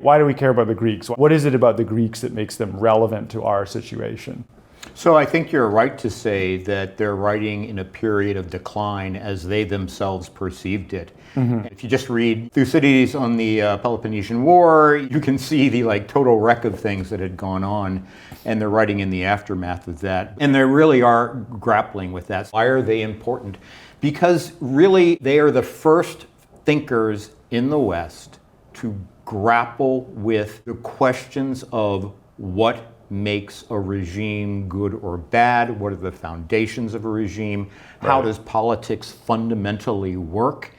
Why do we care about the Greeks? What is it about the Greeks that makes them relevant to our situation? So I think you're right to say that they're writing in a period of decline as they themselves perceived it. If you just read Thucydides on the Peloponnesian War, you can see the total wreck of things that had gone on, and they're writing in the aftermath of that. And they really are grappling with that. Why are they important? Because really they are the first thinkers in the West to grapple with the questions of what makes a regime good or bad, what are the foundations of a regime, how does politics fundamentally work,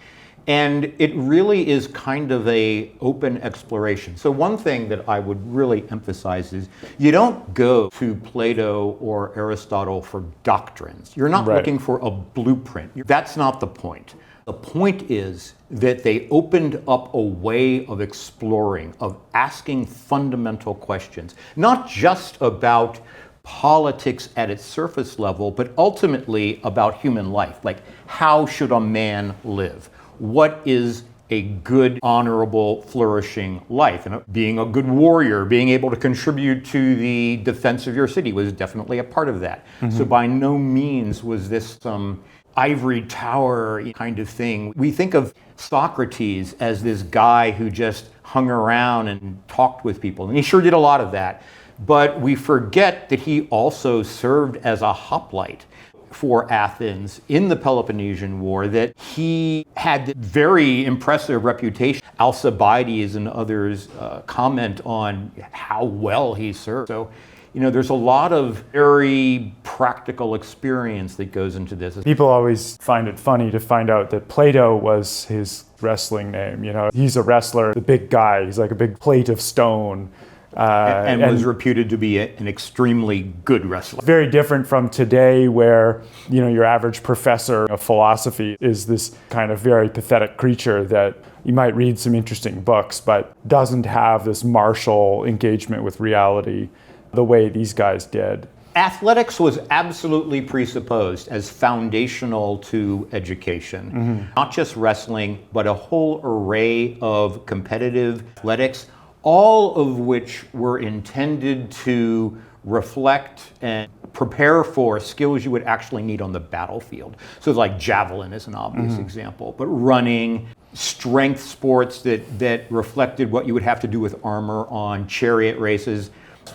and it really is kind of a open exploration. So one thing that I would really emphasize is you don't go to Plato or Aristotle for doctrines. You're not looking for a blueprint. That's not the point. The point is that they opened up a way of exploring, of asking fundamental questions, not just about politics at its surface level, but ultimately about human life. Like, how should a man live? What is a good, honorable, flourishing life? And being a good warrior, being able to contribute to the defense of your city was definitely a part of that. So by no means was this some ivory tower kind of thing. We think of Socrates as this guy who just hung around and talked with people, and he sure did a lot of that. But we forget that he also served as a hoplite for Athens in the Peloponnesian War, that he had a very impressive reputation. Alcibiades and others comment on how well he served. So, there's a lot of very practical experience that goes into this. People always find it funny to find out that Plato was his wrestling name. He's a wrestler, the big guy. He's like a big plate of stone. And was reputed to be an extremely good wrestler. Very different from today, where your average professor of philosophy is this kind of very pathetic creature that you might read some interesting books, but doesn't have this martial engagement with reality the way these guys did. Athletics was absolutely presupposed as foundational to education. Not just wrestling, but a whole array of competitive athletics, all of which were intended to reflect and prepare for skills you would actually need on the battlefield. So like javelin is an obvious example, but running, strength sports that reflected what you would have to do with armor on chariot races,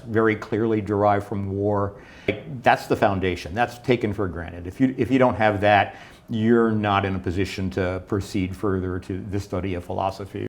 very clearly derived from war. That's the foundation. That's taken for granted. If you don't have that, you're not in a position to proceed further to the study of philosophy.